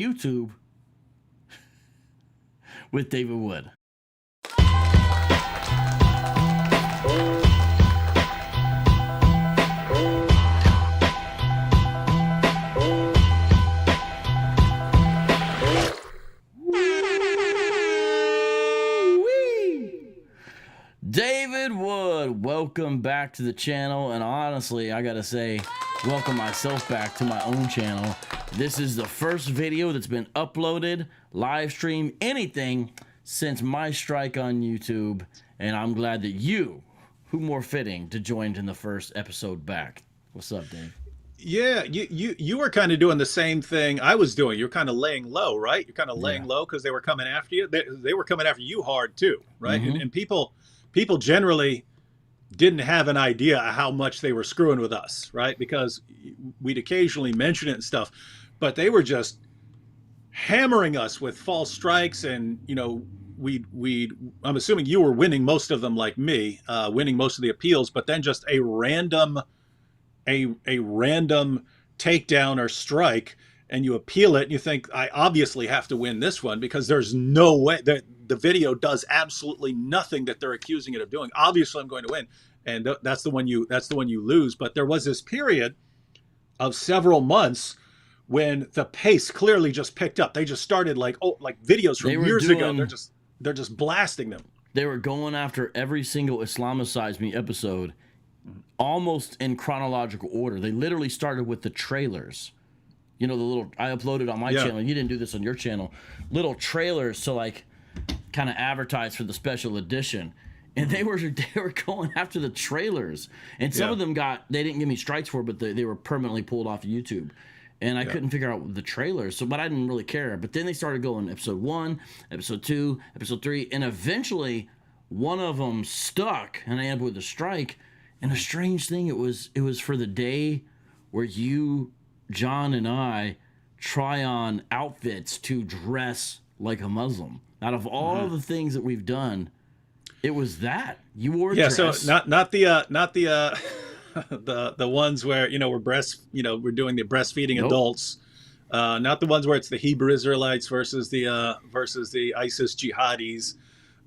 YouTube with David Wood. David Wood, welcome back to the channel, and honestly, I gotta say, welcome myself back to my own channel. This is the first video that's been uploaded, live stream, anything since my strike on YouTube, and I'm glad that you, who more fitting to join in the first episode back. What's up, Dave? Yeah, you were kind of doing the same thing I was doing. You're kind of laying low, right? You're kind of laying low because they were coming after you. They were coming after you hard too, right? And people generally didn't have an idea how much they were screwing with us, right? Because we'd occasionally mention it and stuff, but they were just hammering us with false strikes. And, you know, I'm assuming you were winning most of them like me, winning most of the appeals, but then just a random takedown or strike, and you appeal it and you think, I obviously have to win this one because there's no way that the video does absolutely nothing that they're accusing it of doing. Obviously I'm going to win. And that's the one you lose. But there was this period of several months when the pace clearly just picked up. They just started like videos from years ago. They're just blasting them. They were going after every single Islamicize Me episode almost in chronological order. They literally started with the trailers. You know, the little, I uploaded on my channel. You didn't do this on your channel. Little trailers to like kind of advertise for the special edition. And they were going after the trailers. And some of them they didn't give me strikes for, but they were permanently pulled off of YouTube. And I couldn't figure out the trailers, but I didn't really care. But then they started going episode 1, episode 2, episode 3, and eventually one of them stuck, and I ended up with a strike. And a strange thing, it was for the day where you, John, and I try on outfits to dress like a Muslim. Out of all the things that we've done, it was that you wore a dress. So not the the ones where we're we're doing the breastfeeding adults, not the ones where it's the Hebrew Israelites versus the ISIS jihadis.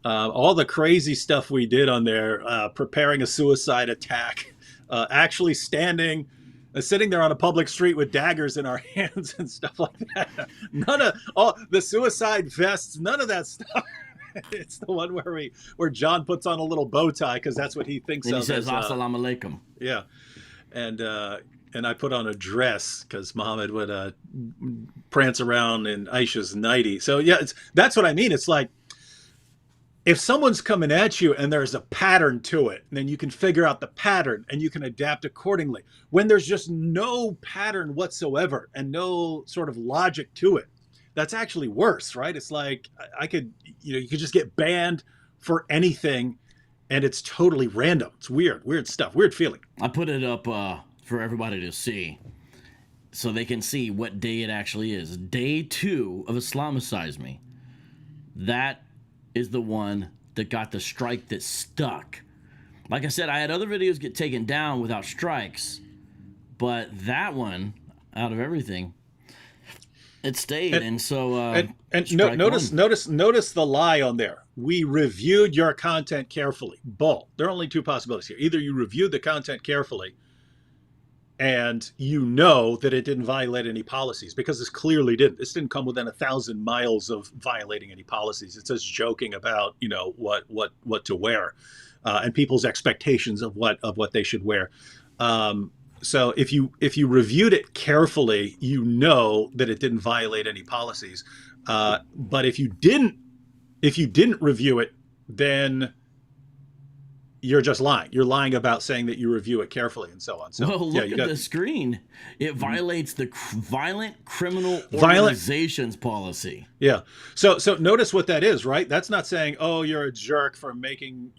All the crazy stuff we did on there, preparing a suicide attack, actually sitting there on a public street with daggers in our hands and stuff like that. None of all the suicide vests, none of that stuff. It's the one where John puts on a little bow tie because that's what he thinks of. He says "Assalamu alaikum." Yeah, and I put on a dress because Muhammad would prance around in Aisha's nightie. So yeah, that's what I mean. It's like, if someone's coming at you and there's a pattern to it, then you can figure out the pattern and you can adapt accordingly. When there's just no pattern whatsoever and no sort of logic to it, that's actually worse, right? It's like you could just get banned for anything and it's totally random. It's weird stuff, weird feeling. I put it up for everybody to see so they can see what day it actually is. Day 2 of Islamicize Me. That is the one that got the strike that stuck. Like I said, I had other videos get taken down without strikes, but that one, out of everything, it stayed. And so notice the lie on there. We reviewed your content carefully. Bull. There are only two possibilities here. Either you reviewed the content carefully and you know that it didn't violate any policies, because this clearly didn't. This didn't come within 1,000 miles of violating any policies. It's just joking about what to wear and people's expectations of what they should wear. So if you reviewed it carefully, you know that it didn't violate any policies. But if you didn't review it, then you're just lying. You're lying about saying that you review it carefully and so on. So well, look at the screen. It violates the Violent Criminal Organizations policy. Yeah. So notice what that is, right? That's not saying, oh, you're a jerk for making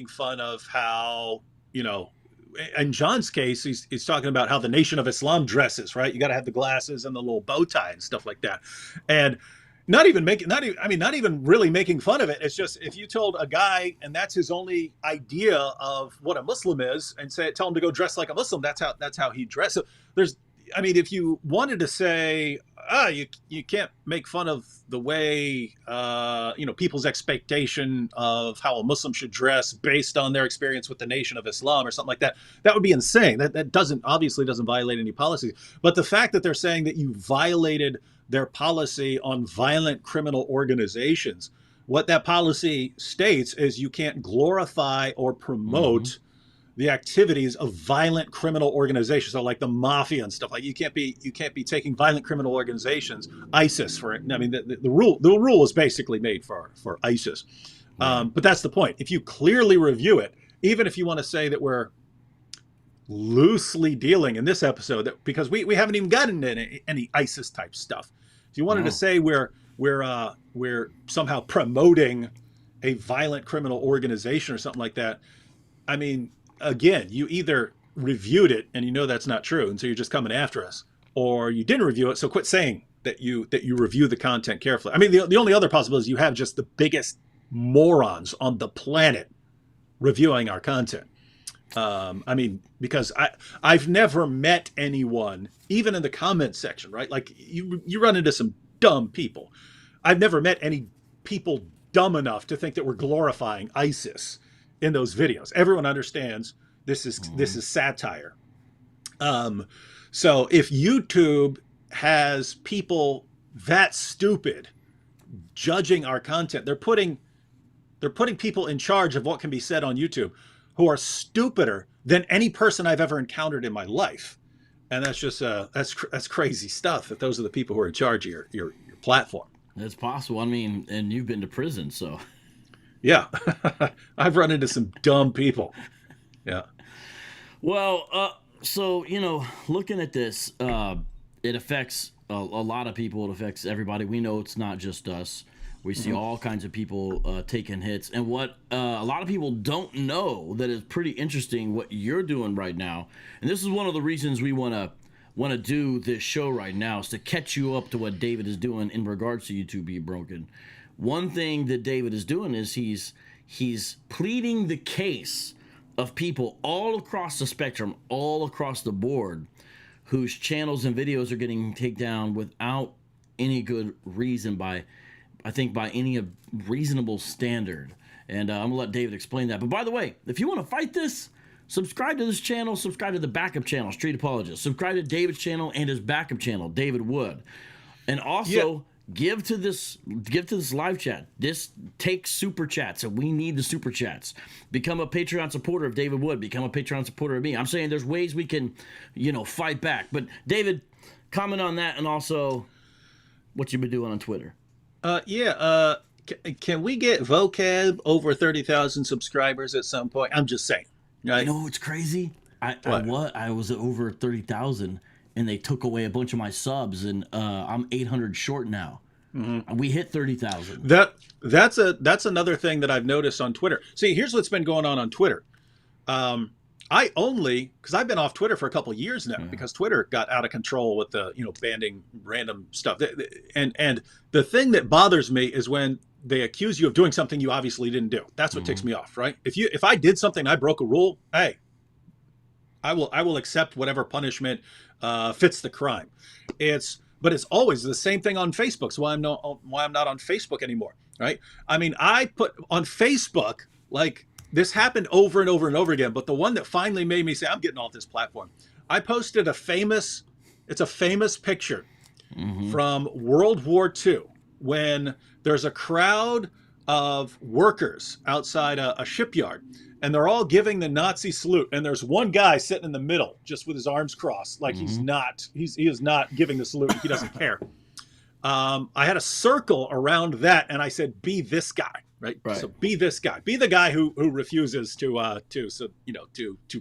fun of how, in John's case, he's talking about how the Nation of Islam dresses, right? You got to have the glasses and the little bow tie and stuff like that. And not even really making fun of it. It's just, if you told a guy and that's his only idea of what a Muslim is, and tell him to go dress like a Muslim, that's how he dress. So I mean, if you wanted to say, you can't make fun of the way, people's expectation of how a Muslim should dress based on their experience with the Nation of Islam or something like that, that would be insane. That obviously doesn't violate any policies. But the fact that they're saying that you violated their policy on violent criminal organizations, what that policy states is you can't glorify or promote the activities of violent criminal organizations, so like the mafia and stuff. Like you can't be taking violent criminal organizations, ISIS for it. I mean, the rule is basically made for ISIS. But that's the point. If you clearly review it, even if you want to say that we're loosely dealing in this episode, because we haven't even gotten into any ISIS type stuff. If you wanted to say we're somehow promoting a violent criminal organization or something like that, I mean, again, you either reviewed it and you know that's not true, and so you're just coming after us, or you didn't review it, so quit saying that you review the content carefully. I mean, the only other possibility is you have just the biggest morons on the planet reviewing our content. I mean, because I've never met anyone, even in the comments section, right? Like you run into some dumb people. I've never met any people dumb enough to think that we're glorifying ISIS in those videos. Everyone understands this is satire. So if YouTube has people that stupid judging our content, they're putting people in charge of what can be said on YouTube who are stupider than any person I've ever encountered in my life. And that's just that's crazy stuff, that those are the people who are in charge of your platform. It's possible. I mean, and you've been to prison, so yeah. I've run into some dumb people. Yeah. Well, so, looking at this, it affects a lot of people. It affects everybody. We know it's not just us. We see all kinds of people taking hits. And what a lot of people don't know that is pretty interesting, what you're doing right now, and this is one of the reasons we want to do this show right now, is to catch you up to what David is doing in regards to YouTube being broken. One thing that David is doing is he's pleading the case of people all across the spectrum, all across the board, whose channels and videos are getting taken down without any good reason by any reasonable standard. And I'm going to let David explain that. But by the way, if you want to fight this, subscribe to this channel, subscribe to the backup channel, Street Apologist. Subscribe to David's channel and his backup channel, David Wood. And also give to this live chat. This takes super chats, and we need the super chats. Become a Patreon supporter of David Wood. Become a Patreon supporter of me. I'm saying there's ways we can, fight back. But David, comment on that, and also what you've been doing on Twitter. Can we get Vocab over 30,000 subscribers at some point? I'm just saying. Right? It's crazy. I was at over 30,000, and they took away a bunch of my subs, and I'm 800 short now. We hit 30,000. That's another thing that I've noticed on Twitter. See, here's what's been going on Twitter. Because I've been off Twitter for a couple of years now, because Twitter got out of control with the banning random stuff. And the thing that bothers me is when they accuse you of doing something you obviously didn't do. That's what ticks me off, right? If I did something, I broke a rule, hey, I will accept whatever punishment fits the crime. But it's always the same thing on Facebook. So why I'm not on Facebook anymore, right? I mean, I put on Facebook, like, this happened over and over and over again, but the one that finally made me say, I'm getting off this platform, I posted a famous picture from World War II, when there's a crowd of workers outside a shipyard, and they're all giving the Nazi salute, and there's one guy sitting in the middle just with his arms crossed, like he is not giving the salute. He doesn't care. I had a circle around that, and I said, be this guy. Right. So be this guy. Be the guy who refuses to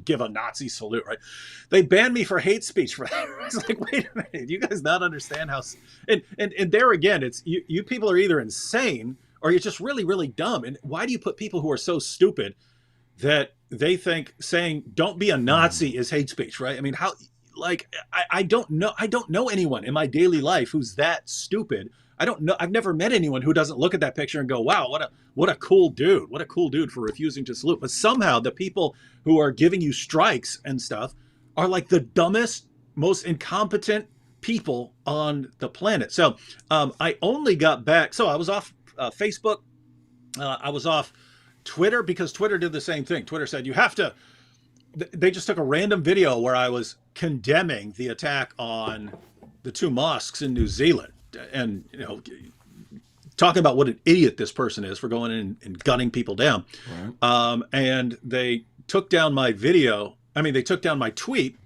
give a Nazi salute. Right. They banned me for hate speech for that. I was like, wait a minute, you guys not understand how? And there again, it's you people are either insane or you're just really, really dumb. And why do you put people who are so stupid that they think saying don't be a Nazi is hate speech? Right. I mean, how? Like, I don't know anyone in my daily life who's that stupid. I don't know. I've never met anyone who doesn't look at that picture and go, wow, what a cool dude. What a cool dude for refusing to salute. But somehow the people who are giving you strikes and stuff are like the dumbest most incompetent people on the planet. So I only got back. So I was off Facebook. I was off Twitter because Twitter did the same thing. Twitter said you have to. They just took a random video where I was condemning the attack on the 2 mosques in New Zealand, and talking about what an idiot this person is for going in and gunning people down. Right. And they took down my video. I mean, they took down my tweet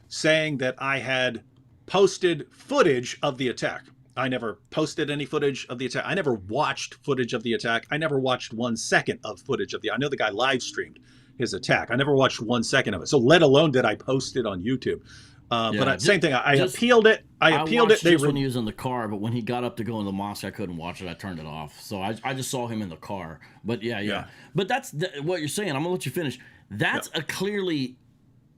saying that I had posted footage of the attack. I never posted any footage of the attack. I never watched footage of the attack. I never watched 1 second of footage of I know the guy live streamed his attack. I never watched 1 second of it. So let alone did I post it on YouTube. But same thing. I appealed it. I appealed it. Just when he was in the car, but when he got up to go in the mosque, I couldn't watch it. I turned it off. So I just saw him in the car. But yeah. But that's what you're saying. I'm gonna let you finish. That's a clearly,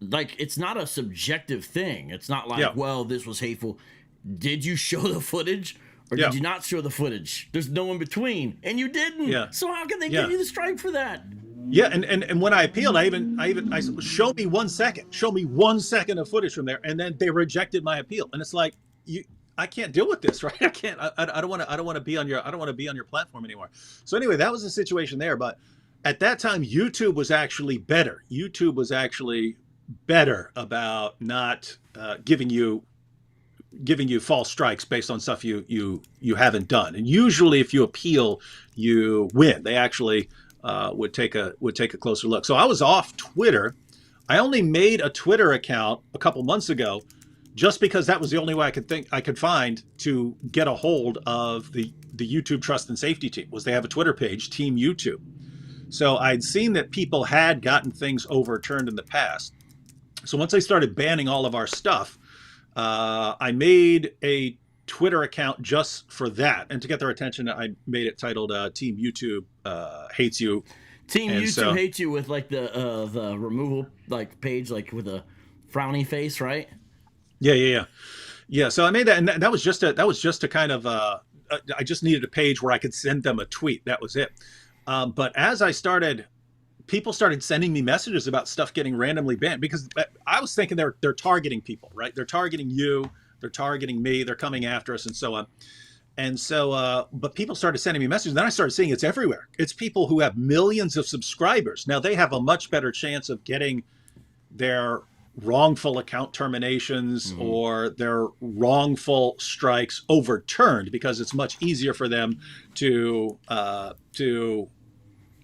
like, it's not a subjective thing. It's not like, well, this was hateful. Did you show the footage or did you not show the footage? There's no in between, and you didn't. Yeah. So how can they give you the strike for that? Yeah, and when I appealed, I said, show me 1 second. Show me 1 second of footage from there, and then they rejected my appeal. And it's like, I can't deal with this, right? I can't. I don't want to be on your platform anymore. So anyway, that was the situation there. But at that time, YouTube was actually better. YouTube was actually better about not giving you false strikes based on stuff you haven't done. And usually, if you appeal, you win. They actually would take a closer look. So I was off Twitter. I only made a Twitter account a couple months ago, just because that was the only way I could find to get a hold of the YouTube Trust and Safety team. Was they have a Twitter page, Team YouTube. So I'd seen that people had gotten things overturned in the past. So once I started banning all of our stuff, I made a Twitter account just for that, and to get their attention, I made it titled "Team YouTube Hates You." Team YouTube hates you with like the removal like page, like with a frowny face, right? Yeah. So I made that, and that was just a kind of I just needed a page where I could send them a tweet. That was it. But as people started sending me messages about stuff getting randomly banned, because I was thinking they're targeting people, right? They're targeting you. They're targeting me. They're coming after us, and so on. And so, but people started sending me messages. Then I started seeing it's everywhere. It's people who have millions of subscribers. Now they have a much better chance of getting their wrongful account terminations or their wrongful strikes overturned, because it's much easier for them to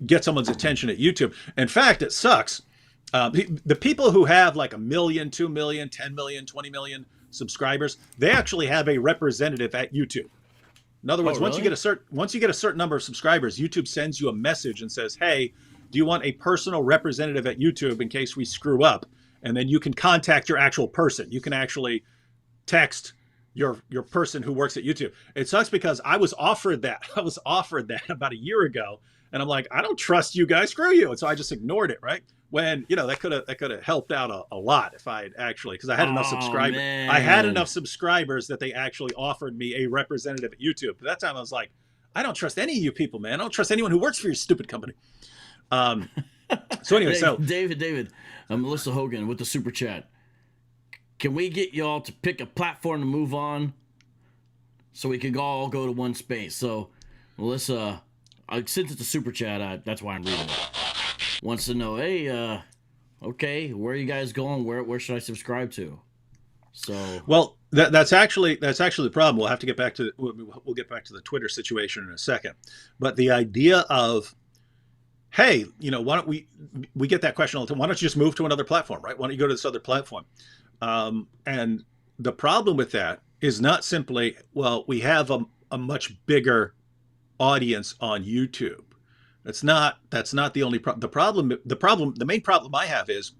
get someone's attention at YouTube. In fact, it sucks. The people who have like 1 million, 2 million, 10 million, 20 million subscribers, they actually have a representative at YouTube. In other words, once you get a certain number of subscribers, YouTube sends you a message and says, "Hey, do you want a personal representative at YouTube in case we screw up?" And then you can contact your actual person. You can actually text your person who works at YouTube. It sucks because I was offered that. I was offered that about a year ago, and I'm like, I don't trust you guys. Screw you. And so I just ignored it, right? When that could have helped out a lot if I had actually, because I had enough subscribers. I had enough subscribers that they actually offered me a representative at YouTube. But that time I was like, I don't trust any of you people, man. I don't trust anyone who works for your stupid company. So anyway, David, Melissa Hogan with the super chat. Can we get y'all to pick a platform to move on, so we could all go to one space? So Melissa, since it's a super chat, that's why I'm reading it. Wants to know, hey, okay, where are you guys going? Where should I subscribe to? So well, that's actually the problem. We'll get back to the Twitter situation in a second. But the idea of, hey, why don't we get that question all the time? Why don't you just move to another platform, right? Why don't you go to this other platform? And the problem with that is not simply, well, we have a much bigger audience on YouTube. That's not the only problem. The main problem I have is,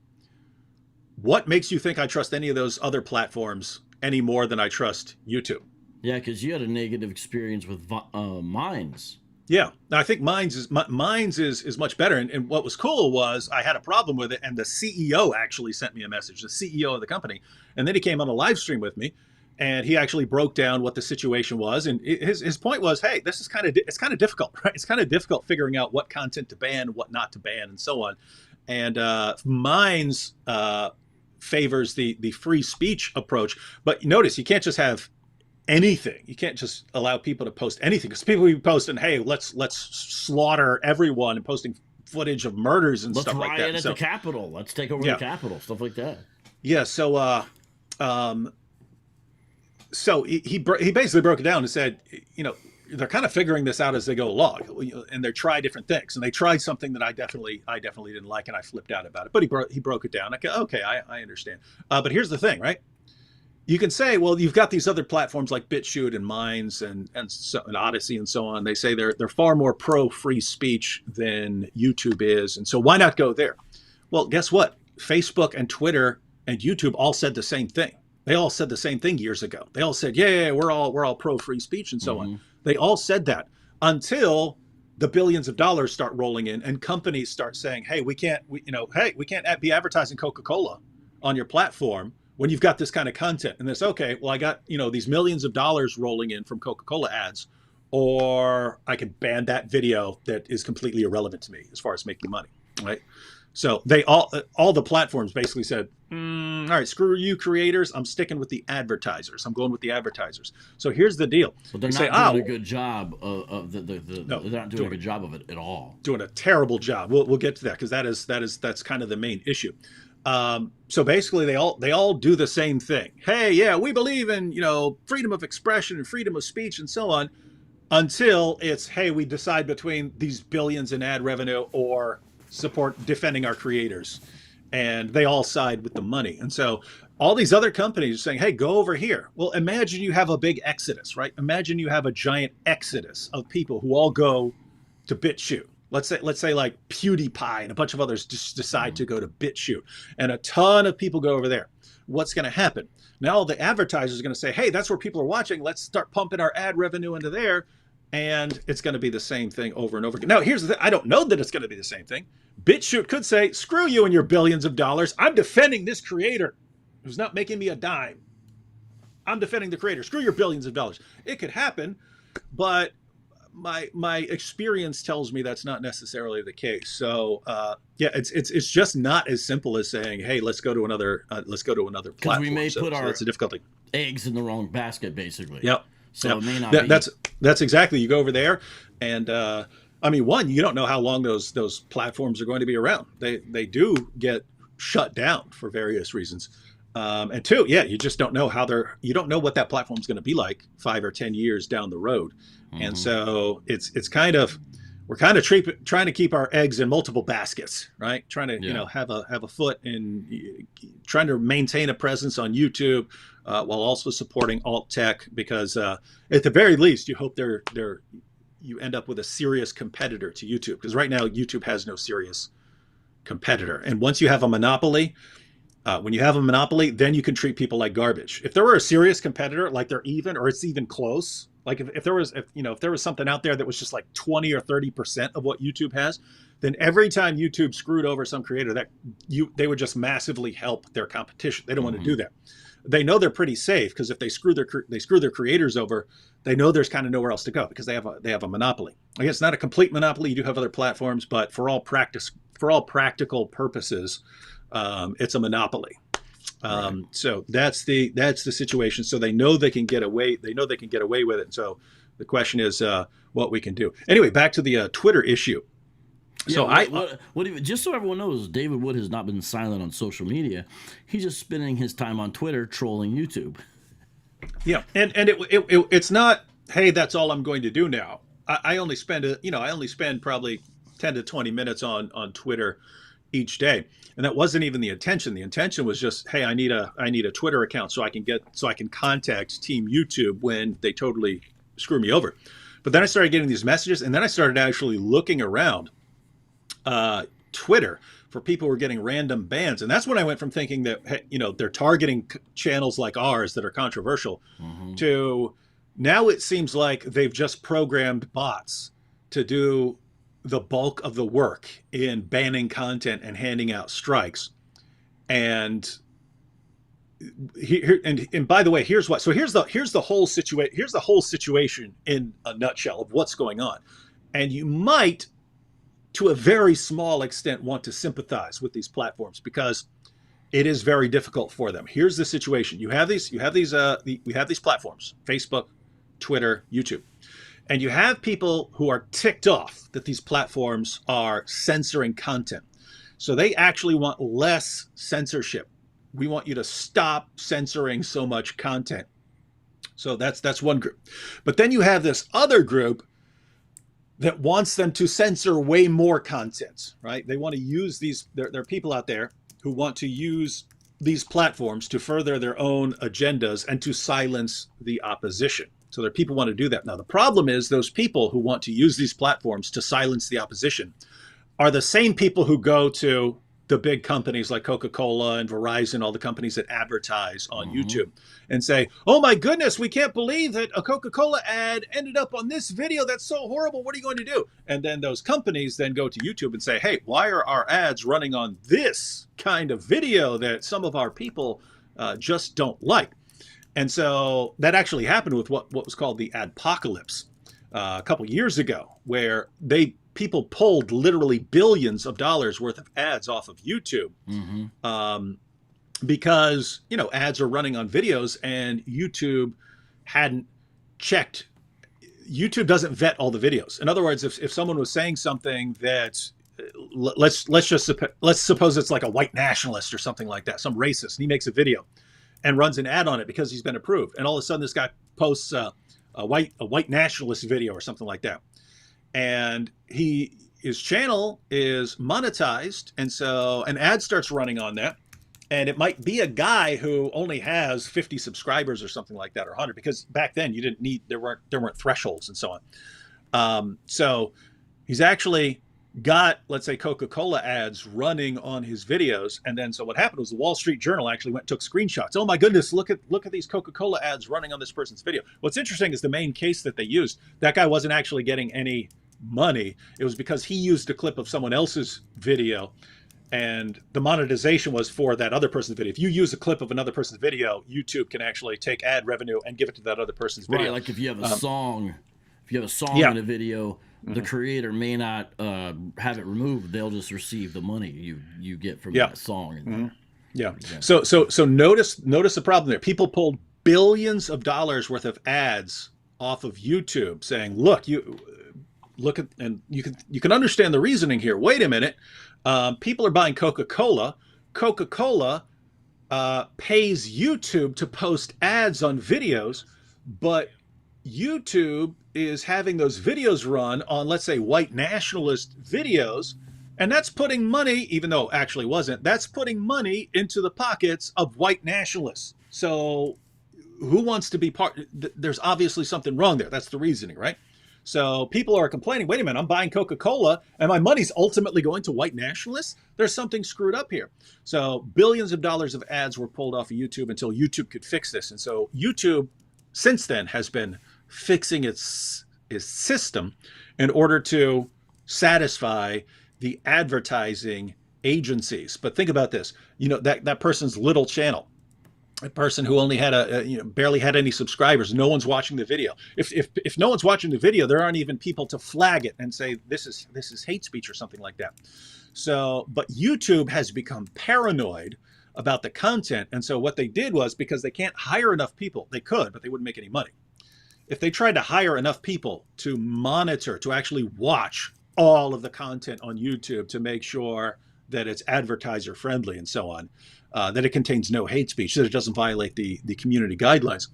what makes you think I trust any of those other platforms any more than I trust YouTube? Yeah, because you had a negative experience with Minds. Yeah, I think Minds is much better. And what was cool was I had a problem with it, and the CEO actually sent me a message, the CEO of the company, and then he came on a live stream with me, and he actually broke down what the situation was. And his point was, hey, this is it's kind of difficult, right? It's kind of difficult figuring out what content to ban, what not to ban, and so on. And Minds favors the free speech approach. But notice you can't just have anything. You can't just allow people to post anything, because people will be posting, hey, let's slaughter everyone, and posting footage of murders and stuff like that. Let's riot at the Capitol. Let's take over the Capitol. Stuff like that. Yeah. So he basically broke it down and said, they're kind of figuring this out as they go along, and they try different things. And they tried something that I definitely didn't like, and I flipped out about it. But he broke it down. Okay, I understand. But here's the thing, right? You can say, well, you've got these other platforms like BitChute and Minds and Odyssey and so on. They say they're far more pro free speech than YouTube is, and so why not go there? Well, guess what? Facebook and Twitter and YouTube all said the same thing. They all said the same thing years ago. They all said, yeah, we're all pro free speech and so on. They all said that until the billions of dollars start rolling in and companies start saying, hey, we can't be advertising Coca-Cola on your platform when you've got this kind of content. And it's okay, well, I got, these millions of dollars rolling in from Coca-Cola ads, or I can ban that video that is completely irrelevant to me as far as making money, right? So they all the platforms basically said, all right, screw you creators. I'm sticking with the advertisers. I'm going with the advertisers. So here's the deal. But they're not doing a good job of they're not doing a good job of it at all. Doing a terrible job. We'll get to that, because that's kind of the main issue. So basically they all do the same thing. Hey, yeah, we believe in, freedom of expression and freedom of speech and so on, until it's, hey, we decide between these billions in ad revenue or support defending our creators. And they all side with the money. And so all these other companies are saying, hey, go over here. Well, imagine you have a big exodus, right? Imagine you have a giant exodus of people who all go to BitChute. Let's say like PewDiePie and a bunch of others just decide to go to BitChute, and a ton of people go over there. What's going to happen? Now the advertisers are going to say, hey, that's where people are watching. Let's start pumping our ad revenue into there. And it's going to be the same thing over and over again. Now, here's the thing. I don't know that it's going to be the same thing. BitChute could say, screw you and your billions of dollars. I'm defending this creator who's not making me a dime. I'm defending the creator. Screw your billions of dollars. It could happen, but my experience tells me that's not necessarily the case. So it's just not as simple as saying, hey, let's go to another platform. Because we may put our that's a difficulty. Eggs in the wrong basket, basically. Yep. So it may not be. That's exactly. You go over there, and you don't know how long those platforms are going to be around. They do get shut down for various reasons. And two, you just don't know you don't know what that platform is going to be like 5 or 10 years down the road. And so we're kind of trying to keep our eggs in multiple baskets, right? Trying to have a foot in trying to maintain a presence on YouTube while also supporting alt tech, because at the very least you hope you end up with a serious competitor to YouTube, because right now YouTube has no serious competitor. And once you have a monopoly, then you can treat people like garbage. If there were a serious competitor, like they're even, or it's even close, like if there was something out there that was just like 20 or 30% of what YouTube has, then every time YouTube screwed over some creator, they would just massively help their competition. They don't want to do that. They know they're pretty safe, because if they screw their creators over, they know there's kind of nowhere else to go, because they have a monopoly. I guess it's not a complete monopoly. You do have other platforms, but for all practical purposes, it's a monopoly. So that's the situation. So they know they can get away. They know they can get away with it. And so the question is what we can do. Anyway, back to the Twitter issue. So just so everyone knows, David Wood has not been silent on social media. He's just spending his time on Twitter trolling YouTube. Yeah, and it's not, hey, that's all I'm going to do now. I only spend probably 10 to 20 minutes on Twitter each day. And that wasn't even the intention. The intention was just, hey, I need a Twitter account so I can contact Team YouTube when they totally screw me over. But then I started getting these messages, and then I started actually looking around Twitter for people who were getting random bans. And that's when I went from thinking that, hey, they're targeting channels like ours that are controversial to now it seems like they've just programmed bots to do the bulk of the work in banning content and handing out strikes. And and by the way, here's what. So here's the whole situation in a nutshell of what's going on. And you might, to a very small extent, want to sympathize with these platforms, because it is very difficult for them. Here's the situation: we have these platforms: Facebook, Twitter, YouTube, and you have people who are ticked off that these platforms are censoring content. So they actually want less censorship. We want you to stop censoring so much content. So that's one group. But then you have this other group that wants them to censor way more content, right? They want to use these, there are people out there who want to use these platforms to further their own agendas and to silence the opposition. So there are people who want to do that. Now, the problem is those people who want to use these platforms to silence the opposition are the same people who go to the big companies like Coca-Cola and Verizon, all the companies that advertise on YouTube, and say, oh my goodness, we can't believe that a Coca-Cola ad ended up on this video. That's so horrible. What are you going to do? And then those companies then go to YouTube and say, hey, why are our ads running on this kind of video that some of our people just don't like? And so that actually happened with what was called the adpocalypse a couple years ago, where people pulled literally billions of dollars worth of ads off of YouTube because, ads are running on videos and YouTube hadn't checked. YouTube doesn't vet all the videos. In other words, if someone was saying something that, let's suppose it's like a white nationalist or something like that, some racist, and he makes a video and runs an ad on it because he's been approved. And all of a sudden this guy posts a white nationalist video or something like that. And his channel is monetized, and so an ad starts running on that, and it might be a guy who only has 50 subscribers or something like that, or 100, because back then there weren't thresholds and so on. So he's actually got, let's say, Coca-Cola ads running on his videos, and then so what happened was the Wall Street Journal actually went and took screenshots. Oh my goodness, look at these Coca-Cola ads running on this person's video. What's interesting is the main case that they used, that guy wasn't actually getting any money. It was because he used a clip of someone else's video, and the monetization was for that other person's video. If you use a clip of another person's video, YouTube can actually take ad revenue and give it to that other person's video. Right, like if you have a song, in a video, the creator may not have it removed. They'll just receive the money you get from that song. Yeah. So notice the problem there. People pulled billions of dollars worth of ads off of YouTube, saying, look at, and you can understand the reasoning here. Wait a minute. People are buying Coca-Cola. Coca-Cola pays YouTube to post ads on videos, but YouTube is having those videos run on, let's say, white nationalist videos, and that's putting money, even though it actually wasn't, that's putting money into the pockets of white nationalists. So who wants to be part? There's obviously something wrong there. That's the reasoning, right? So people are complaining, wait a minute, I'm buying Coca-Cola and my money's ultimately going to white nationalists? There's something screwed up here. So billions of dollars of ads were pulled off of YouTube until YouTube could fix this. And so YouTube, since then, has been fixing its system in order to satisfy the advertising agencies. But think about this, that person's little channel, a person who only had barely had any subscribers. No one's watching the video. If no one's watching the video, there aren't even people to flag it and say this is hate speech or something like that. So, but YouTube has become paranoid about the content, and so what they did was, because they can't hire enough people, they could, but they wouldn't make any money. If they tried to hire enough people to monitor, to actually watch all of the content on YouTube to make sure that it's advertiser friendly and so on, that it contains no hate speech, that it doesn't violate the community guidelines,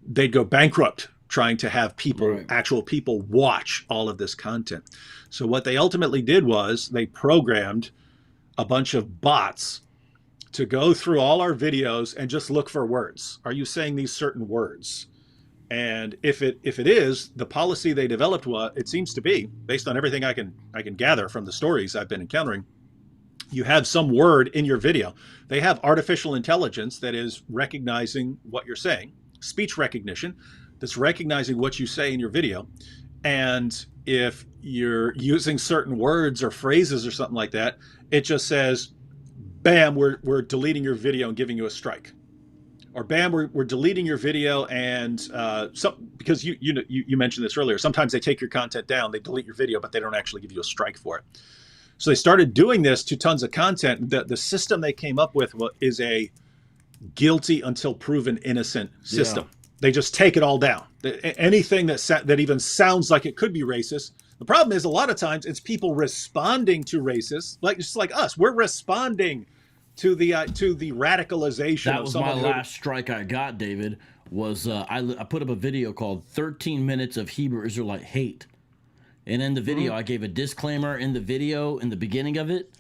they'd go bankrupt trying to have people, right, actual people, watch all of this content. So what they ultimately did was they programmed a bunch of bots to go through all our videos and just look for words. Are you saying these certain words? And if it is, the policy they developed, it seems to be, based on everything I can gather from the stories I've been encountering, you have some word in your video. They have artificial intelligence that is recognizing what you're saying, speech recognition, that's recognizing what you say in your video. And if you're using certain words or phrases or something like that, it just says, bam, we're deleting your video and giving you a strike. Or bam, we're deleting your video, and because you mentioned this earlier, sometimes they take your content down, they delete your video, but they don't actually give you a strike for it. So they started doing this to tons of content. The system they came up with is a guilty until proven innocent system. Yeah. They just take it all down. Anything that even sounds like it could be racist. The problem is a lot of times it's people responding to racists, just like us. We're responding to the radicalization That of was someone. my last strike I got, David, was I put up a video called 13 Minutes of Hebrew Israelite Hate. And in the video, I gave a disclaimer in the video, in the beginning of it.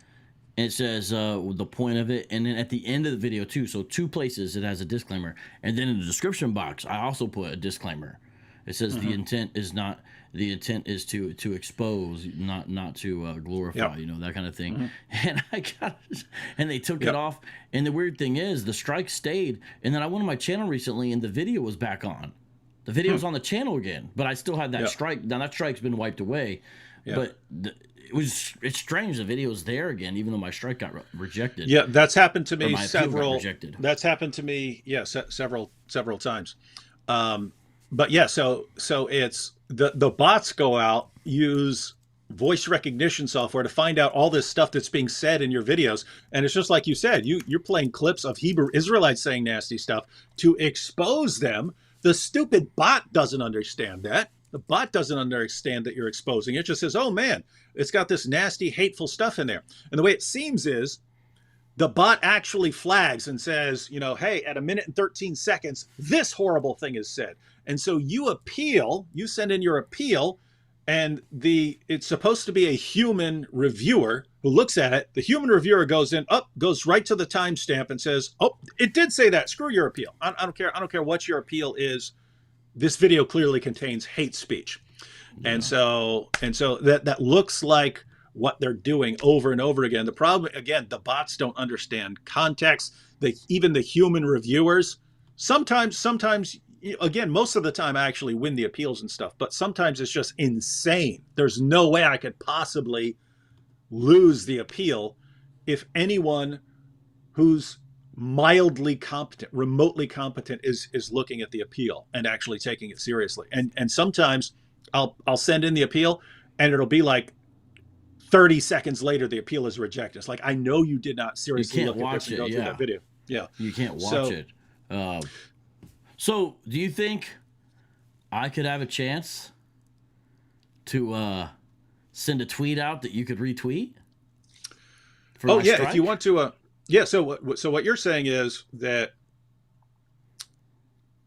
And it says the point of it. And then at the end of the video, too. So 2 places it has a disclaimer. And then in the description box, I also put a disclaimer. It says the intent is not... The intent is to expose, not to glorify, that kind of thing. And and they took it off. And the weird thing is, the strike stayed. And then I went on my channel recently, and the video was back on. The video was on the channel again, but I still had that strike. Now that strike's been wiped away, but it's strange. The video's there again, even though my strike got rejected. Yeah, that's happened to me several. That's happened to me, several times. But yeah, so it's the bots go out, use voice recognition software to find out all this stuff that's being said in your videos, and it's just like you said, you're playing clips of Hebrew Israelites saying nasty stuff to expose them. The stupid bot doesn't understand that. The bot doesn't understand that you're exposing it. It just says, oh man, it's got this nasty, hateful stuff in there. And the way it seems is the bot actually flags and says, hey, at 1 minute and 13 seconds, this horrible thing is said. And so you send in your appeal, and it's supposed to be a human reviewer who looks at it. The human reviewer goes right to the timestamp and says, oh, it did say that. Screw your appeal. I don't care. I don't care what your appeal is. This video clearly contains hate speech. Yeah. And so that looks like what they're doing over and over again. The problem, again, the bots don't understand context. Even the human reviewers, sometimes, again, most of the time I actually win the appeals and stuff, but sometimes it's just insane. There's no way I could possibly lose the appeal if anyone who's mildly competent, remotely competent is looking at the appeal and actually taking it seriously. And sometimes I'll send in the appeal and it'll be like 30 seconds later, the appeal is rejected. It's like, I know you did not seriously look at this and go through that video. Yeah. You can't watch it. So do you think I could have a chance to send a tweet out that you could retweet? Oh, yeah. Strike? If you want to. Yeah. So what you're saying is that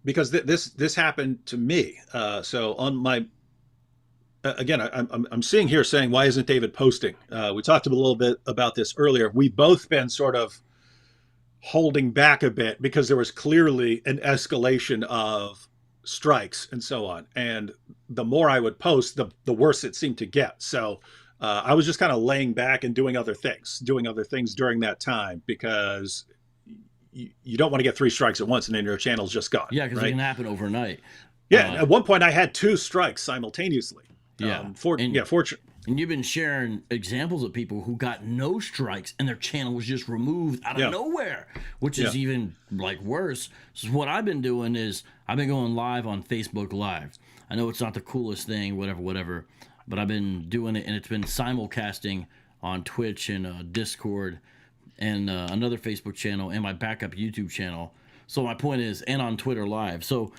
because this happened to me. So on my again, I'm seeing here saying, why isn't David posting? We talked a little bit about this earlier. We've both been sort of holding back a bit because there was clearly an escalation of strikes and so on. And the more I would post, the worse it seemed to get. So I was just kind of laying back and doing other things during that time because you don't want to get 3 strikes at once and then your channel's just gone. Yeah, because it can happen overnight. Yeah, at one point I had 2 strikes simultaneously. Yeah. Fortunate. And you've been sharing examples of people who got no strikes and their channel was just removed out of nowhere, which is even like worse. So what I've been doing is I've been going live on Facebook Live. I know it's not the coolest thing, whatever, but I've been doing it, and it's been simulcasting on Twitch and Discord and another Facebook channel and my backup YouTube channel. So my point is, and on Twitter Live. So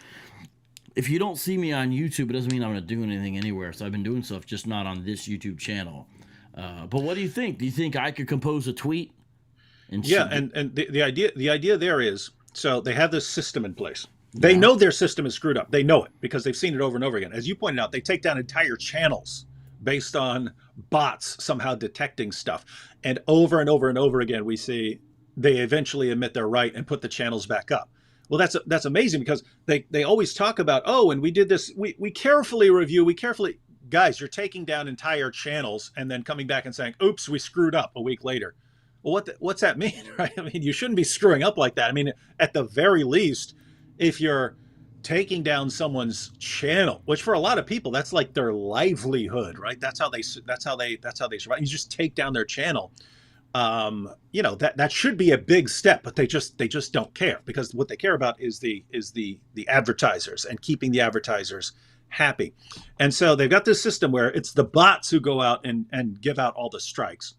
if you don't see me on YouTube, it doesn't mean I'm not doing anything anywhere. So I've been doing stuff, just not on this YouTube channel. But what do you think? Do you think I could compose a tweet? And the idea there is, so they have this system in place. They know their system is screwed up. They know it because they've seen it over and over again. As you pointed out, they take down entire channels based on bots somehow detecting stuff. And over and over again, we see they eventually admit they're right and put the channels back up. Well, that's amazing because they always talk about, oh, and we did this, we carefully review, guys, you're taking down entire channels and then coming back and saying, oops, we screwed up a week later. Well, what's that mean, right? I mean, you shouldn't be screwing up like that. I mean, at the very least, if you're taking down someone's channel, which for a lot of people, that's like their livelihood, right? That's how they survive. You just take down their channel. That should be a big step, but they just don't care because what they care about is the advertisers and keeping the advertisers happy. And so they've got this system where it's the bots who go out and give out all the strikes.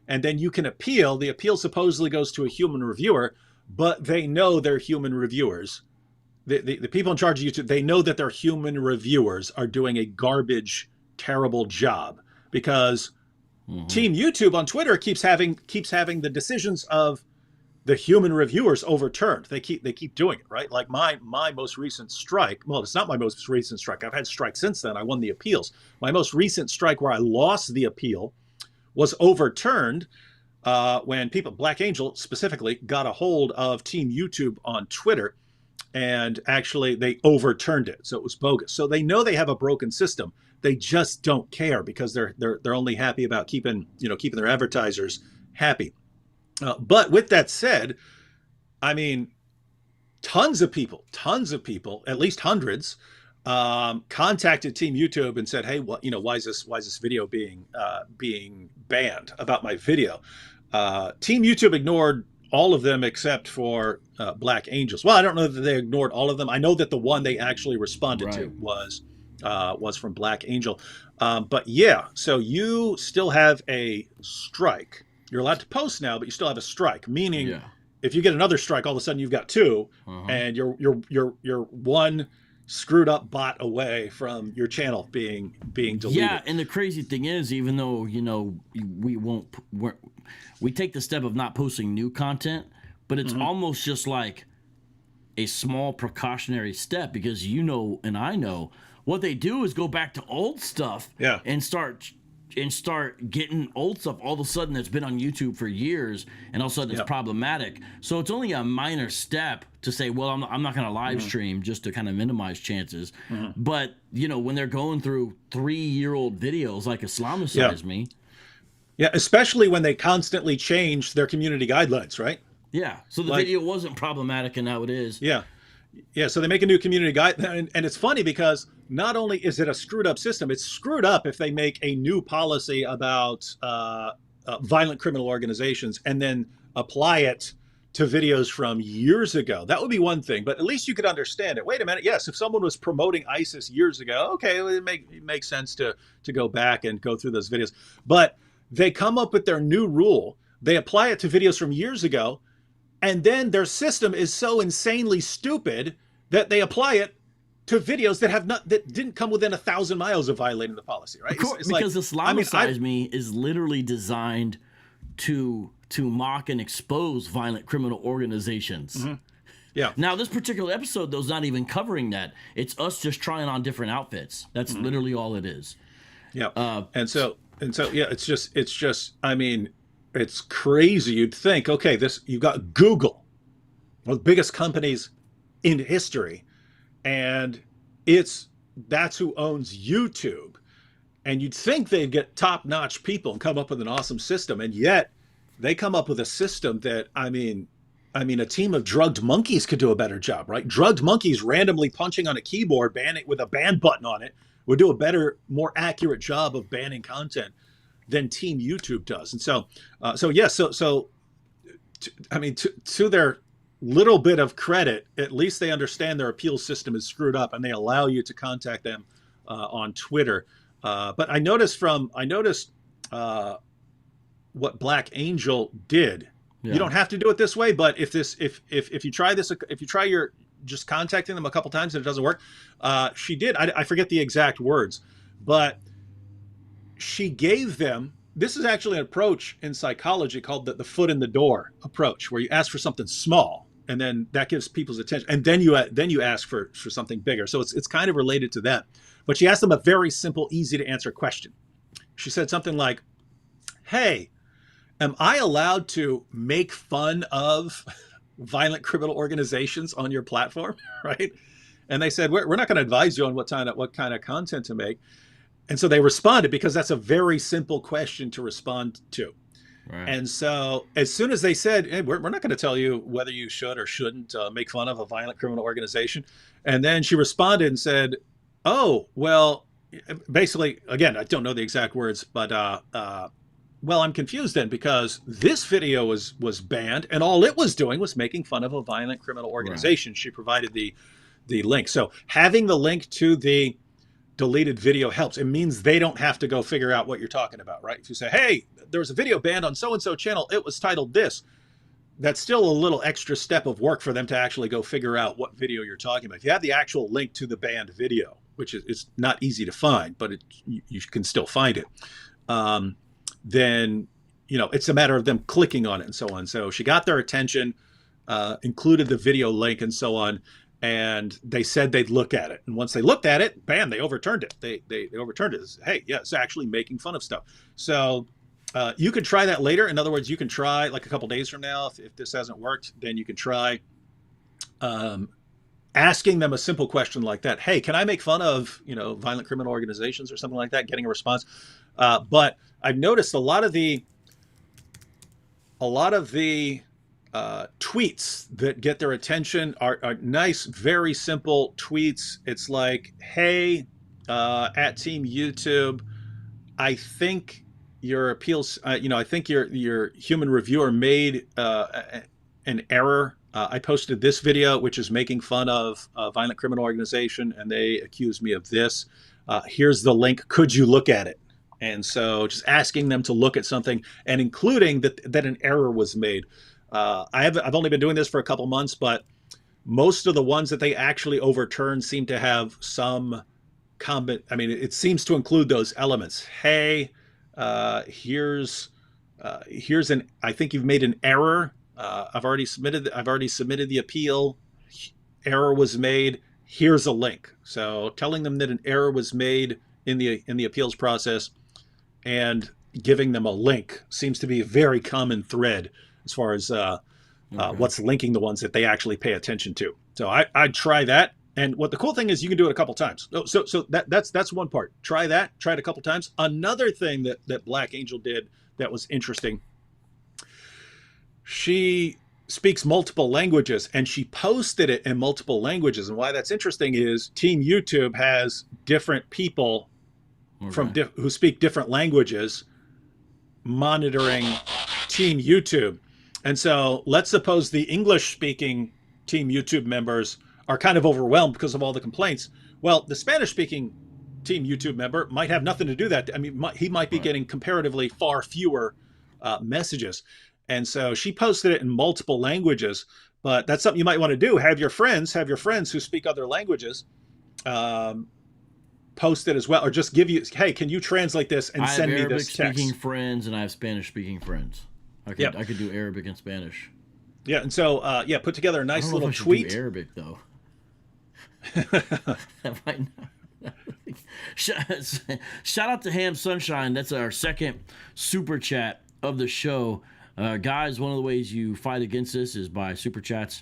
and then you can appeal. The appeal supposedly goes to a human reviewer, but they know they're human reviewers. The people in charge of YouTube, they know that their human reviewers are doing a garbage, terrible job, because Team YouTube on Twitter keeps having the decisions of the human reviewers overturned. They keep doing it, right? Like my most recent strike. Well, it's not my most recent strike. I've had strikes since then. I won the appeals. My most recent strike, where I lost the appeal, was overturned when Black Angel specifically, got a hold of Team YouTube on Twitter, and actually they overturned it. So it was bogus. So they know they have a broken system. They just don't care, because they're only happy about keeping their advertisers happy. But with that said, I mean, tons of people, at least hundreds, contacted Team YouTube and said, "Hey, why is this video being banned about my video?" Team YouTube ignored all of them except for Black Angels. Well, I don't know that they ignored all of them. I know that the one they actually responded to was from Black Angel. But yeah, so you still have a strike. You're allowed to post now, but you still have a strike. Meaning, if you get another strike, all of a sudden you've got two, and you're one screwed up bot away from your channel being deleted. Yeah, and the crazy thing is, even though we take the step of not posting new content, but it's almost just like a small precautionary step, because and I know what they do is go back to old stuff and start getting old stuff all of a sudden that's been on YouTube for years, and all of a sudden it's problematic. So it's only a minor step to say, well, I'm not going to live stream, just to kind of minimize chances. But when they're going through 3-year-old videos like Islamicize Me. Yeah, especially when they constantly change their community guidelines, right? Yeah, so the video wasn't problematic, and now it is. Yeah, so they make a new community guide, and it's funny because not only is it a screwed up system, it's screwed up if they make a new policy about violent criminal organizations and then apply it to videos from years ago. That would be one thing, but at least you could understand it. Wait a minute, yes, if someone was promoting ISIS years ago, okay, it makes sense to go back and go through those videos. But they come up with their new rule, they apply it to videos from years ago, and then their system is so insanely stupid that they apply it to videos that didn't come within 1,000 miles of violating the policy, right? Of course, because Islamicize Me is literally designed to mock and expose violent criminal organizations. Yeah. Now, this particular episode, though, is not even covering that. It's us just trying on different outfits. That's literally all it is. Yeah. And so yeah, it's just. I mean, it's crazy. You'd think, okay, you've got Google, one of the biggest companies in history, and that's who owns YouTube, and you'd think they'd get top-notch people and come up with an awesome system, and yet they come up with a system that I mean a team of drugged monkeys could do a better job, right? Drugged monkeys randomly punching on a keyboard, with a ban button on it, would do a better, more accurate job of banning content than Team YouTube does. And to their little bit of credit, at least they understand their appeal system is screwed up, and they allow you to contact them on Twitter. But I noticed what Black Angel did. You don't have to do it this way, but if you try your just contacting them a couple times and it doesn't work, she did. I forget the exact words, but she gave them. This is actually an approach in psychology called the foot in the door approach, where you ask for something small, and then that gives people's attention, and then you ask for something bigger. So it's kind of related to that. But she asked them a very simple, easy to answer question. She said something like, "Hey, am I allowed to make fun of violent criminal organizations on your platform?" Right? And they said, "We're not going to advise you on what kind of content to make." And so they responded, because that's a very simple question to respond to. Right. And so as soon as they said, "Hey, we're not going to tell you whether you should or shouldn't make fun of a violent criminal organization," and then she responded and said, "Oh, well," basically, again, I don't know the exact words, but well, I'm confused then, because this video was banned, and all it was doing was making fun of a violent criminal organization. Right. She provided the link. So having the link to the deleted video helps. It means they don't have to go figure out what you're talking about, right? If you say, hey, there was a video banned on so-and-so channel, it was titled this, that's still a little extra step of work for them to actually go figure out what video you're talking about. If you have the actual link to the banned video, which is it's not easy to find, but you can still find it, then, you know, it's a matter of them clicking on it and so on. So she got their attention, included the video link and so on, and they said they'd look at it. And once they looked at it, bam, they overturned it. They overturned it. Hey, yeah, it's actually making fun of stuff. So you could try that later. In other words, you can try like a couple days from now, if this hasn't worked, then you can try asking them a simple question like that. Hey, can I make fun of, you know, violent criminal organizations or something like that? Getting a response. But I've noticed a lot of the tweets that get their attention are nice, very simple tweets. It's like, hey, at Team YouTube, I think your appeals, I think your human reviewer made an error. I posted this video, which is making fun of a violent criminal organization, and they accused me of this. Here's the link. Could you look at it? And so just asking them to look at something and including that an error was made. I've only been doing this for a couple months, but most of the ones that they actually overturn seem to have some comment. I mean, it seems to include those elements. Hey, here's I think you've made an error. I've already submitted the appeal. Error was made. Here's a link. So telling them that an error was made in the appeals process and giving them a link seems to be a very common thread as far as what's linking the ones that they actually pay attention to. So I'd try that. And what the cool thing is, you can do it a couple times. So that's one part. Try that. Try it a couple times. Another thing that Black Angel did that was interesting, she speaks multiple languages and she posted it in multiple languages. And why that's interesting is Team YouTube has different people who speak different languages monitoring Team YouTube. And so let's suppose the English-speaking Team YouTube members are kind of overwhelmed because of all the complaints. Well, the Spanish-speaking Team YouTube member might have nothing to do that. I mean, he might be getting comparatively far fewer messages. And so she posted it in multiple languages, but that's something you might want to do. Have your friends who speak other languages post it as well, or just give you, hey, can you translate this and send me this text? I have Arabic-speaking friends and I have Spanish-speaking friends. I could do Arabic and Spanish. Yeah, and so put together a nice little tweet. Do Arabic though. That might not. Shout out to Ham Sunshine. That's our second super chat of the show. Guys, one of the ways you fight against this is by super chats.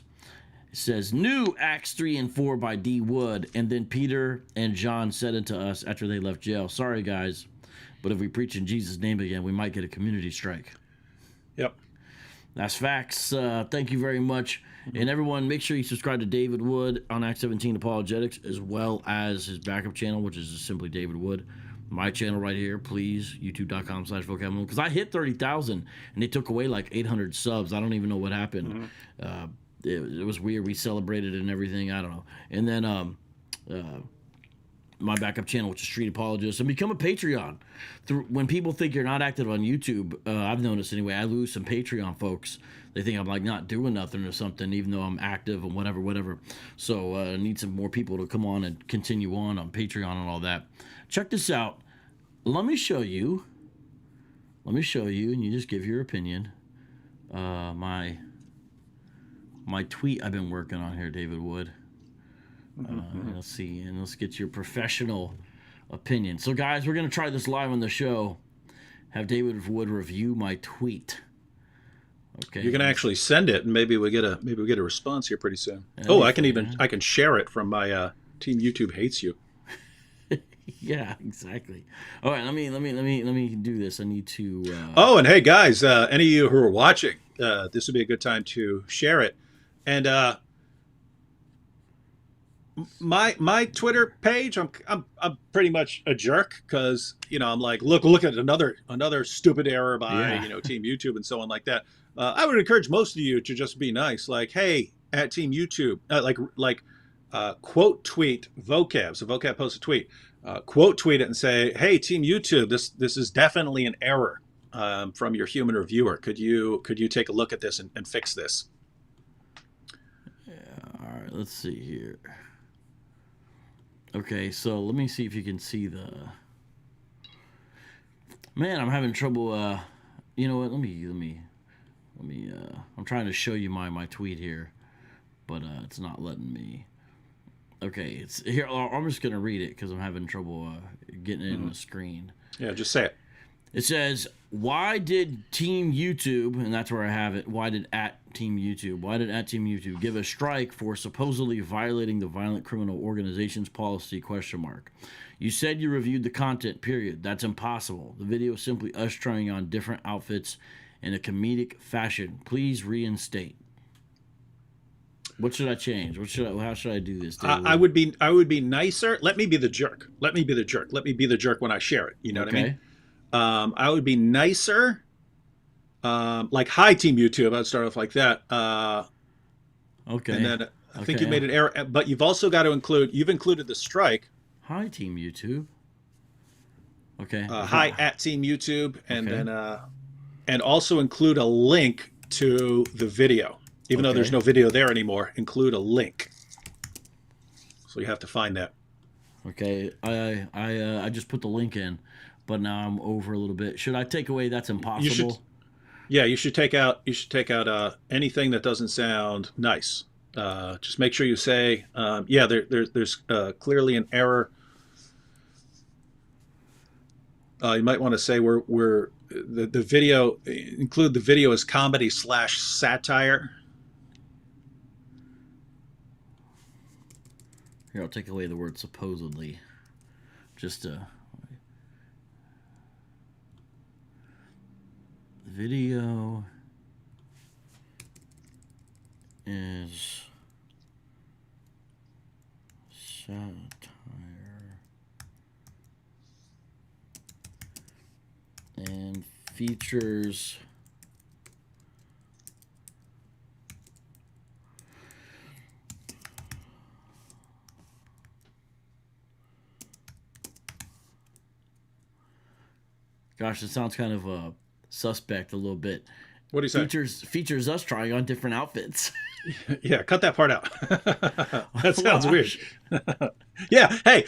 It says, new Acts 3 and 4 by D. Wood, and then Peter and John said it to us after they left jail. Sorry, guys, but if we preach in Jesus' name again, we might get a community strike. Yep. That's facts. Thank you very much. And everyone, make sure you subscribe to David Wood on Act 17 Apologetics, as well as his backup channel, which is just simply David Wood. My channel right here, please, youtube.com/vocab, because I hit 30,000 and they took away like 800 subs. I don't even know what happened. It was weird. We celebrated it and everything. I don't know. And then my backup channel, which is Street Apologist, and become a Patreon. When people think you're not active on YouTube, I've noticed anyway, I lose some Patreon folks. They think I'm like not doing nothing or something, even though I'm active and whatever. So I need some more people to come on and continue on Patreon and all that. Check this out. Let me show you, and you just give your opinion. My tweet I've been working on here, David Wood. Let's see, and let's get your professional opinion. So, guys, we're gonna try this live on the show. Have David Wood review my tweet. Okay. You can actually send it, and maybe we get a response here pretty soon. I can share it from my Team YouTube Hates You. Yeah, exactly. All right, let me do this. I need to. And hey, guys, any of you who are watching, this would be a good time to share it. And my Twitter page, I'm pretty much a jerk because I'm like, look at another stupid error by Team YouTube and so on like that. I would encourage most of you to just be nice, like, hey, at Team YouTube, quote tweet Vocab. So Vocab posts a tweet. quote tweet it and say, "Hey, Team YouTube, this is definitely an error from your human reviewer. Could you take a look at this and fix this?" Yeah. All right. Let's see here. Okay, so let me see if you can see the. Man, I'm having trouble. You know what? Let me. I'm trying to show you my tweet here, but it's not letting me. Okay, it's here. I'm just gonna read it because I'm having trouble getting it in the screen. Yeah, just say it. It says, "Why did Team YouTube?" and that's where I have it. Why did @Team YouTube give a strike for supposedly violating the Violent Criminal Organizations policy? ? You said you reviewed the content. Period. That's impossible. The video is simply us trying on different outfits in a comedic fashion. Please reinstate. What should I change? How should I do this? I would be nicer. Let me be the jerk. Let me be the jerk when I share it. You know what I mean? I would be nicer. Like, "Hi, Team YouTube." I'd start off like that. Okay. And then I think you made an error, but you've also got to included the strike. "Hi, Team YouTube." Okay. Hi @Team YouTube, and then and also include a link to the video. Even though there's no video there anymore, include a link. So you have to find that. Okay, I just put the link in, but now I'm over a little bit. Should I take away "that's impossible"? You should take out anything that doesn't sound nice. Just make sure you say, there's clearly an error. You might want to say the video, include the video as comedy / satire. Here, I'll take away the word "supposedly." Just video is satire and features Gosh, it sounds kind of suspect a little bit. What do you say? Features us trying on different outfits. Yeah, cut that part out. That sounds weird. Yeah, hey,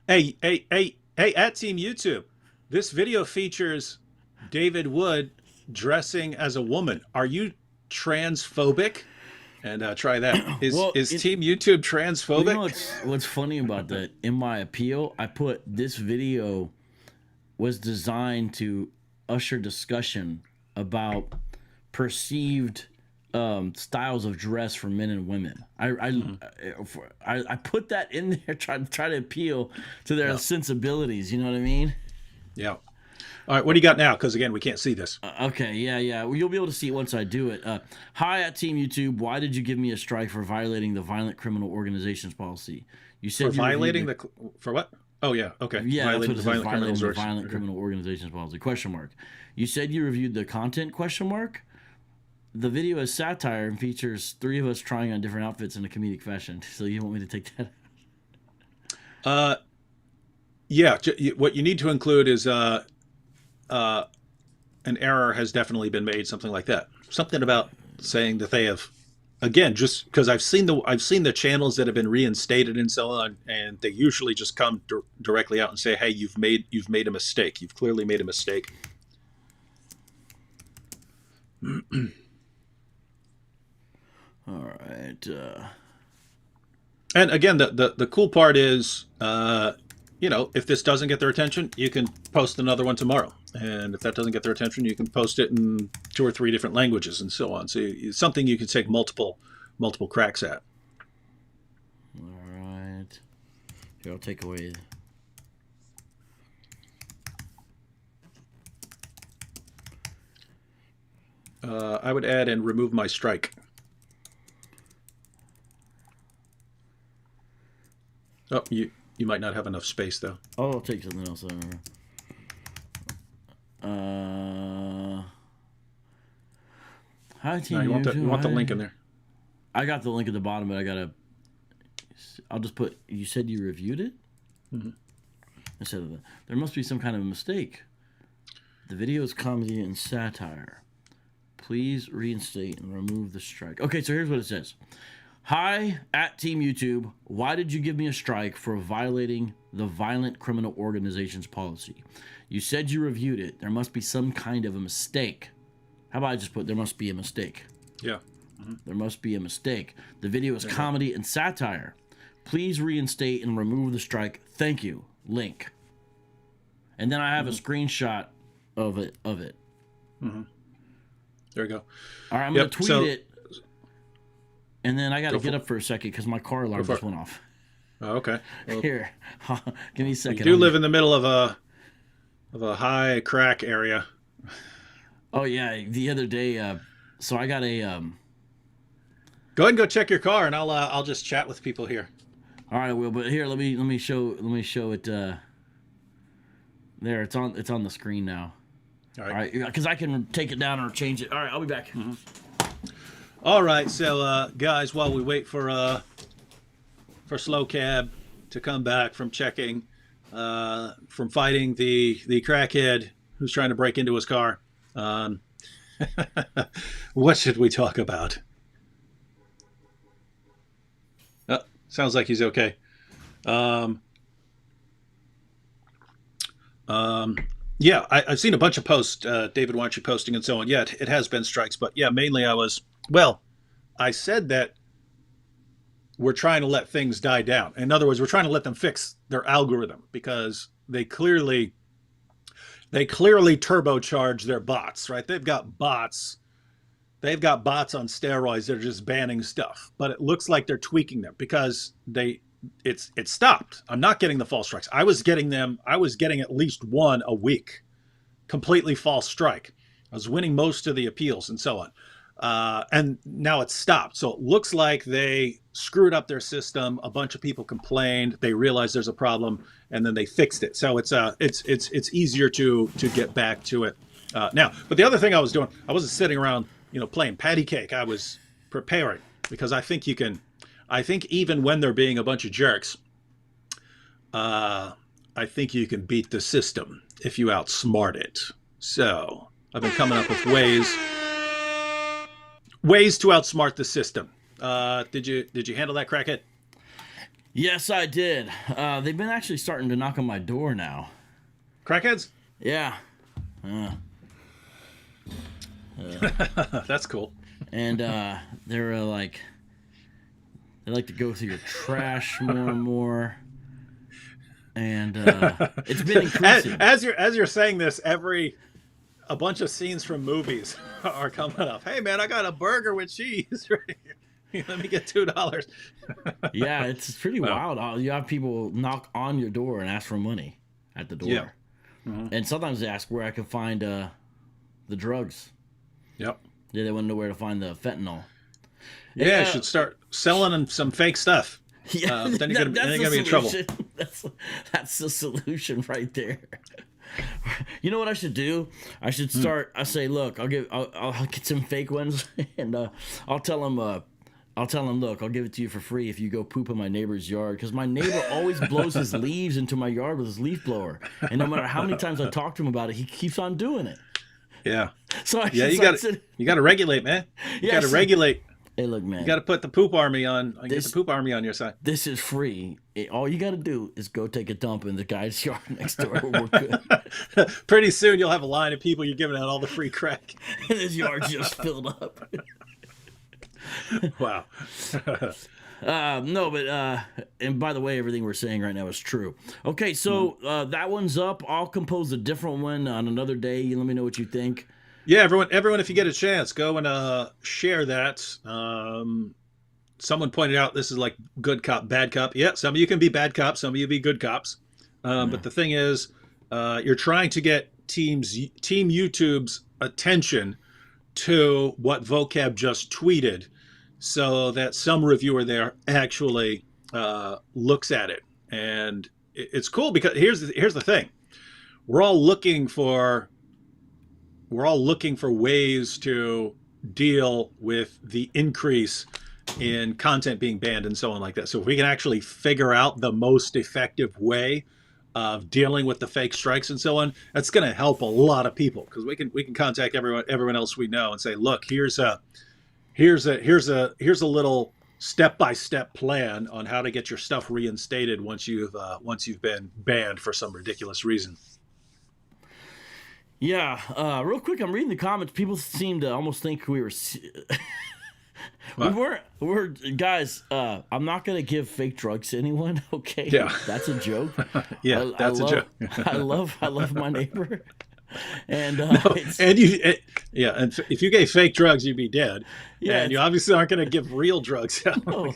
@Team YouTube. This video features David Wood dressing as a woman. Are you transphobic? And try that. Is Team YouTube transphobic? You know what's funny about that? In my appeal, I put this video was designed to usher discussion about perceived styles of dress for men and women. I put that in there, try to appeal to their sensibilities. You know what I mean? Yeah. All right, what do you got now? Because again, we can't see this. Okay, yeah. Well, you'll be able to see it once I do it. Hi @Team YouTube. Why did you give me a strike for violating the Violent Criminal Organizations policy? You said for violating for what? Oh yeah, okay. Yeah, violating that's what it says, violating the Violent Criminal Organizations policy? ? You said you reviewed the content ? The video is satire and features 3 of us trying on different outfits in a comedic fashion. So you want me to take that out? Yeah. What you need to include is an error has definitely been made. Something like that. Something about saying that they have. Again, just because I've seen the channels that have been reinstated and so on, and they usually just come directly out and say, "Hey, you've made a mistake. You've clearly made a mistake." All right. And again, the cool part is, if this doesn't get their attention, you can post another one tomorrow. And if that doesn't get their attention, you can post it in 2 or 3 different languages and so on. So it's something you can take multiple cracks at. All right. Here, I'll take away. I would add and remove my strike. Oh, you might not have enough space though. Oh, I'll take something else. Hi, Team. No, you want the link in there. I got the link at the bottom, but I'll just put. You said you reviewed it. I said, there must be some kind of mistake. The video is comedy and satire. Please reinstate and remove the strike. Okay, so here's what it says. Hi, at Team YouTube. Why did you give me a strike for violating the Violent Criminal Organizations policy? You said you reviewed it. There must be some kind of a mistake. How about I just put, there must be a mistake? Yeah. There must be a mistake. The video is comedy and satire. Please reinstate and remove the strike. Thank you. Link. And then I have a screenshot of it. There we go. All right, I'm going to tweet it. And then I got to get up for a second because my car alarm just went off. Oh, okay. Well, here, give me a second. You do live in the middle of a high crack area. Oh yeah, the other day. So I got a. Go ahead and go check your car, and I'll just chat with people here. All right, I will. But here, let me show it. There, it's on the screen now. All right, because I can take it down or change it. All right, I'll be back. All right, so guys, while we wait for Slow Cab to come back from checking, from fighting the crackhead who's trying to break into his car, what should we talk about? Sounds like he's okay. Yeah, I've seen a bunch of posts, David, why aren't you posting and so on. Yeah, it has been strikes, but yeah, mainly I said that we're trying to let things die down. In other words, we're trying to let them fix their algorithm because they clearly turbocharge their bots, right? They've got bots on steroids that are just banning stuff, but it looks like they're tweaking them because it stopped. I'm not getting the false strikes. I was getting at least one a week, completely false strike. I was winning most of the appeals and so on. And now it's stopped. So it looks like they screwed up their system. A bunch of people complained. They realized there's a problem, and then they fixed it. So it's easier to get back to it now. But the other thing I was doing, I wasn't sitting around, playing patty cake. I was preparing because I think even when they're being a bunch of jerks, I think you can beat the system if you outsmart it. So I've been coming up with ways to outsmart the system. Did you handle that, crackhead? Yes, I did. They've been actually starting to knock on my door now. Crackheads? Yeah. That's cool. And they're like, they like to go through your trash more and more. And it's been increasing. As you're saying this, a bunch of scenes from movies are coming up. Hey man, I got a burger with cheese. Let me get $2. Yeah, it's pretty wild. You have people knock on your door and ask for money at the door. Yeah. Mm-hmm. And sometimes they ask where I can find the drugs. Yep. Yeah, they want to know where to find the fentanyl. Yeah, should start selling them some fake stuff. Yeah, then you're gonna be in trouble. That's the solution right there. You know what I should do? I should start. I say, look, I'll get some fake ones, and I'll tell them, look, I'll give it to you for free if you go poop in my neighbor's yard, because my neighbor always blows his leaves into my yard with his leaf blower, and no matter how many times I talk to him about it, he keeps on doing it. Yeah. So you got to regulate, man. You got to regulate. Hey, look, man. You got to put the poop army on. Get the poop army on your side. This is free. All you got to do is go take a dump in the guy's yard next door. We're good. Pretty soon you'll have a line of people you're giving out all the free crack, and his yard's just filled up. Wow. No, but and by the way, everything we're saying right now is true. Okay, so that one's up. I'll compose a different one on another day. You let me know what you think. Yeah, everyone, if you get a chance, go and share that. Someone pointed out this is like good cop, bad cop. Yeah, some of you can be bad cops, some of you be good cops. But the thing is, you're trying to get Team YouTube's attention to what Vocab just tweeted, so that some reviewer there actually looks at it. And it's cool because here's the thing. We're all looking for ways to deal with the increase in content being banned and so on like that. So if we can actually figure out the most effective way of dealing with the fake strikes and so on, that's going to help a lot of people, because we can contact everyone else we know and say, look, here's a little step-by-step plan on how to get your stuff reinstated once you've been banned for some ridiculous reason. Yeah, real quick, I'm reading the comments. People seem to almost think we were we're guys. I'm not gonna give fake drugs to anyone. Okay, yeah, that's a joke. Yeah, that's a joke. I love my neighbor, and and if you gave fake drugs, you'd be dead. Yeah, and you obviously aren't gonna give real drugs out. No,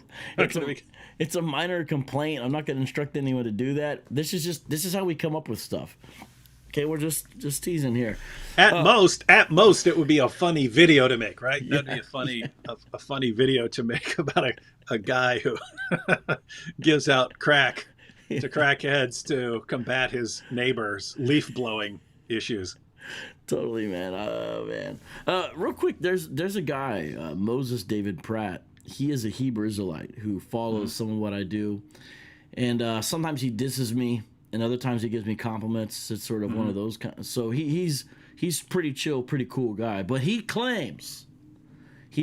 it's a minor complaint. I'm not gonna instruct anyone to do that. This is how we come up with stuff. Okay, we're just teasing here. At most, it would be a funny video to make, right? That'd be a funny video to make about a guy who gives out crack to crackheads to combat his neighbor's leaf blowing issues. Totally, man. Oh, man. Real quick, there's a guy, Moses David Pratt. He is a Hebrew Israelite who follows some of what I do, and sometimes he disses me. And other times he gives me compliments. It's sort of one of those kinds. So he's pretty chill, pretty cool guy. But he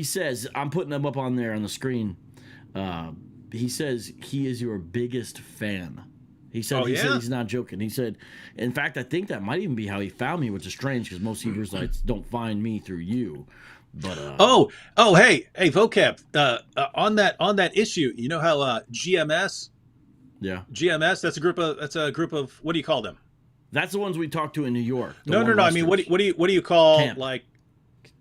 says, I'm putting him up on there on the screen. He says he is your biggest fan. He said he's not joking. He said, in fact, I think that might even be how he found me, which is strange because most Hebrew Israelites don't find me through you. But hey, vocab. On that issue, you know how GMS. Yeah, GMS. That's a group of what do you call them? That's the ones we talked to in New York. No. I mean, what do you call camp. Like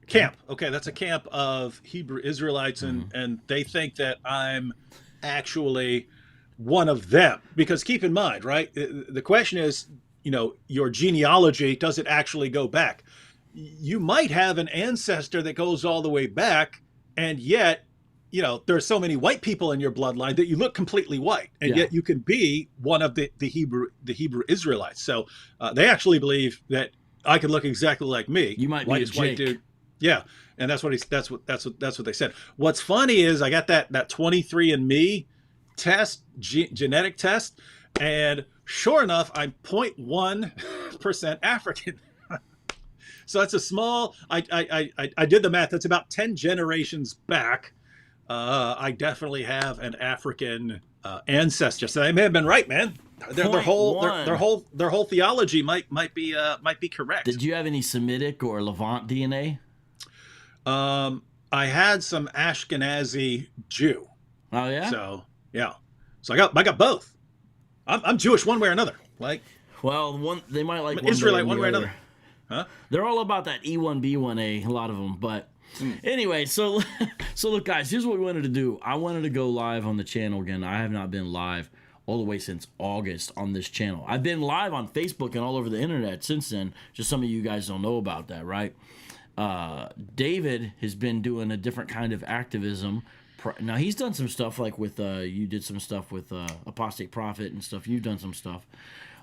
camp? Okay, that's a camp of Hebrew Israelites, and they think that I'm actually one of them. Because keep in mind, right? The question is, your genealogy, does it actually go back? You might have an ancestor that goes all the way back, and yet, there's so many white people in your bloodline that you look completely white, and yet you can be one of the Hebrew Israelites. So they actually believe that I could look exactly like me. You might be a Jake. White dude. Yeah, and that's what they said. What's funny is I got that 23andMe test, genetic test, and sure enough, I'm 0.1% African. So that's a small. I did the math. That's about 10 generations back. I definitely have an African ancestor, so they may have been right, man. Their whole theology might be correct. Did you have any Semitic or Levant DNA? I had some Ashkenazi Jew. Oh yeah. So I got both. I'm Jewish one way or another. Like, well, they might like one Israelite one way or another. Huh? They're all about that E1B1A, a lot of them, but. Anyway, so look, guys, here's what we wanted to do. I wanted to go live on the channel again. I have not been live all the way since August on this channel. I've been live on Facebook and all over the internet since then. Just some of you guys don't know about that, right? David has been doing a different kind of activism. Now, he's done some stuff like with, you did some stuff with Apostate Prophet and stuff. You've done some stuff.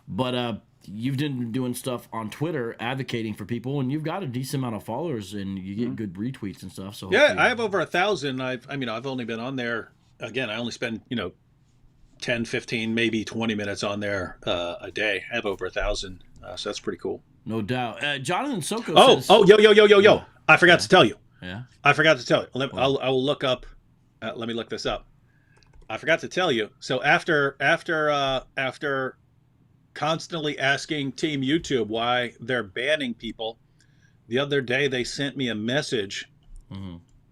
But you've been doing stuff on Twitter advocating for people, and you've got a decent amount of followers, and you get good retweets and stuff. So yeah, I have over 1,000. I've only been on there. Again, I only spend 10, 15, maybe 20 minutes on there a day. I have over 1,000, so that's pretty cool. No doubt. Jonathan Soko says... Yo. I forgot to tell you. Yeah? I forgot to tell you. I will look up. Let me look this up. I forgot to tell you. So after constantly asking Team YouTube why they're banning people, the other day they sent me a message.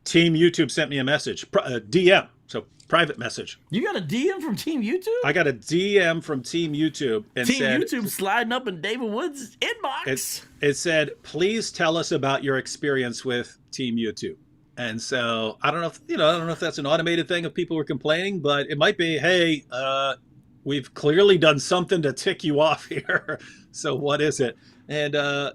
Team YouTube sent me a message, DM, so private message. You got a DM from Team YouTube? I got a DM from Team YouTube and YouTube sliding up in David Wood's inbox. It said, please tell us about your experience with Team YouTube. And so I don't know if that's an automated thing of people who are complaining, but it might be, hey, we've clearly done something to tick you off here. So what is it? And I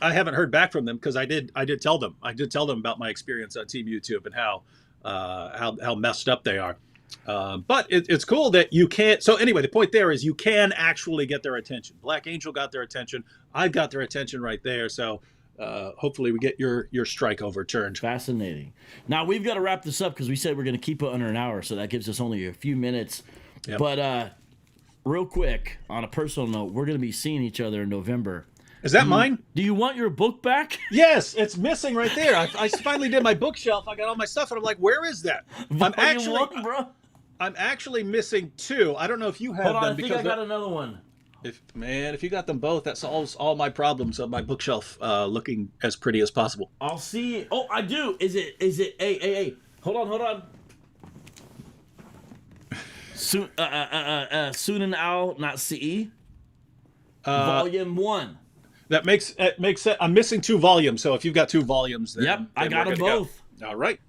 haven't heard back from them, because I did tell them about my experience on Team YouTube and how messed up they are. But it's cool that you can't. So anyway, the point there is you can actually get their attention. Black Angel got their attention. I've got their attention right there. So hopefully we get your strike overturned. Fascinating. Now we've got to wrap this up because we said we're going to keep it under an hour, so that gives us only a few minutes. Yep. But real quick, on a personal note, we're going to be seeing each other in November. Is that mine? Do you want your book back? Yes, it's missing right there. I finally did my bookshelf. I got all my stuff, and I'm like, where is that? I'm actually missing 2. I don't know if you have Hold on, them. I think I got another one. If you got them both, that solves all my problems of my bookshelf looking as pretty as possible. I'll see. Oh, I do. Is it? Hey. Hold on. Soon and Al, not CE. Volume 1. That makes sense. I'm missing 2 volumes, so if you've got 2 volumes, then yep, I got them both. Go. All right.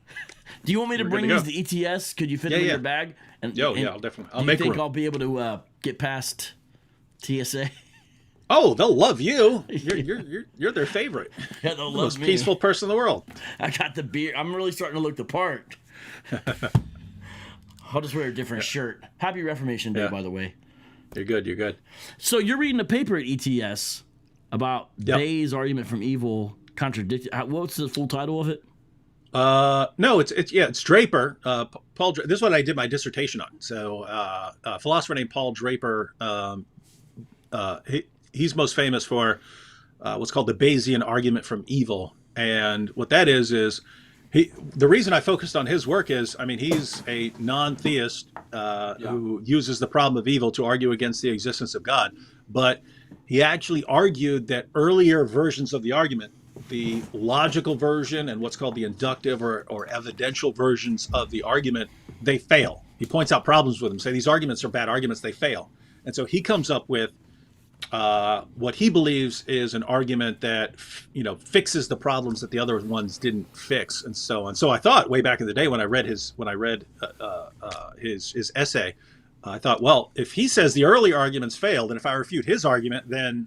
Do you want me to bring these to ETS? Could you fit them in your bag? Yeah, I'll definitely. Do you think I'll be able to get past TSA? Oh, they'll love you. You're their favorite. Yeah, they'll love me. The most peaceful person in the world. I got the beard. I'm really starting to look the part. I'll just wear a different shirt. Happy Reformation Day, by the way. You're good. So you're reading a paper at ETS about Bay's argument from evil contradicted. What's the full title of it? No, it's Draper. Paul. This is what I did my dissertation on. So, a philosopher named Paul Draper. He's most famous for what's called the Bayesian argument from evil, and what that is the reason I focused on his work is, he's a non-theist who uses the problem of evil to argue against the existence of God, but he actually argued that earlier versions of the argument, the logical version and what's called the inductive or evidential versions of the argument, they fail. He points out problems with them, say these arguments are bad arguments, they fail. And so he comes up with what he believes is an argument that fixes the problems that the other ones didn't fix, and so on. So I thought way back in the day when I read his essay, I thought, well, if he says the early arguments failed, and if I refute his argument, then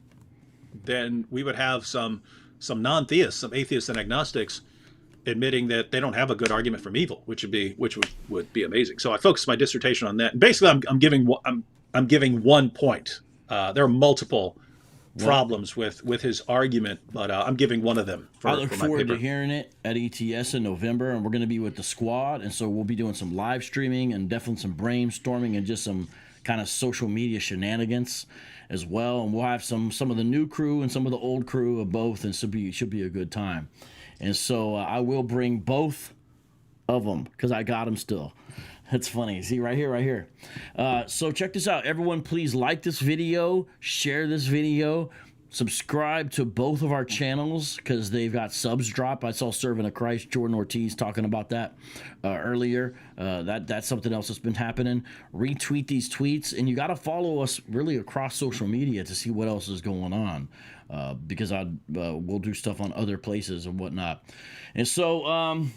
we would have some non-theists, some atheists and agnostics admitting that they don't have a good argument from evil, which would be amazing. So I focused my dissertation on that. And basically, I'm giving 1 point. There are multiple problems with his argument, but I'm giving one of them. I look forward to hearing it at ETS in November, and we're going to be with the squad, and so we'll be doing some live streaming and definitely some brainstorming and just some kind of social media shenanigans as well. And we'll have some of the new crew and some of the old crew of both, and should be a good time. And so I will bring both of them because I got them still. That's funny. See, right here. So check this out. Everyone, please like this video, share this video, subscribe to both of our channels because they've got subs drop. I saw Servant of Christ, Jordan Ortiz, talking about that earlier. That's something else that's been happening. Retweet these tweets, and you got to follow us really across social media to see what else is going on. Because we'll do stuff on other places and whatnot. And so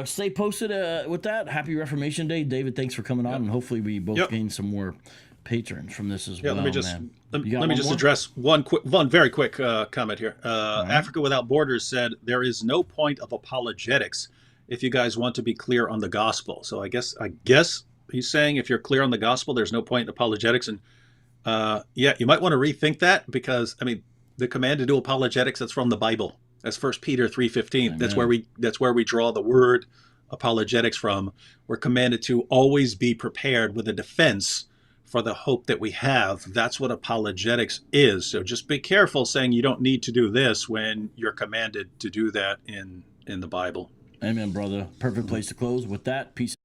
stay posted with that. Happy Reformation Day. David, thanks for coming on, and hopefully we both gain some more patrons from this as well. Let me just address one very quick comment here. Right. Africa Without Borders said, there is no point of apologetics if you guys want to be clear on the gospel. So I guess he's saying if you're clear on the gospel, there's no point in apologetics. And you might want to rethink that because, the command to do apologetics, that's from the Bible. That's 1 Peter 3:15. That's where we draw the word apologetics from. We're commanded to always be prepared with a defense for the hope that we have. That's what apologetics is. So just be careful saying you don't need to do this when you're commanded to do that in the Bible. Amen, brother. Perfect place to close. With that, peace.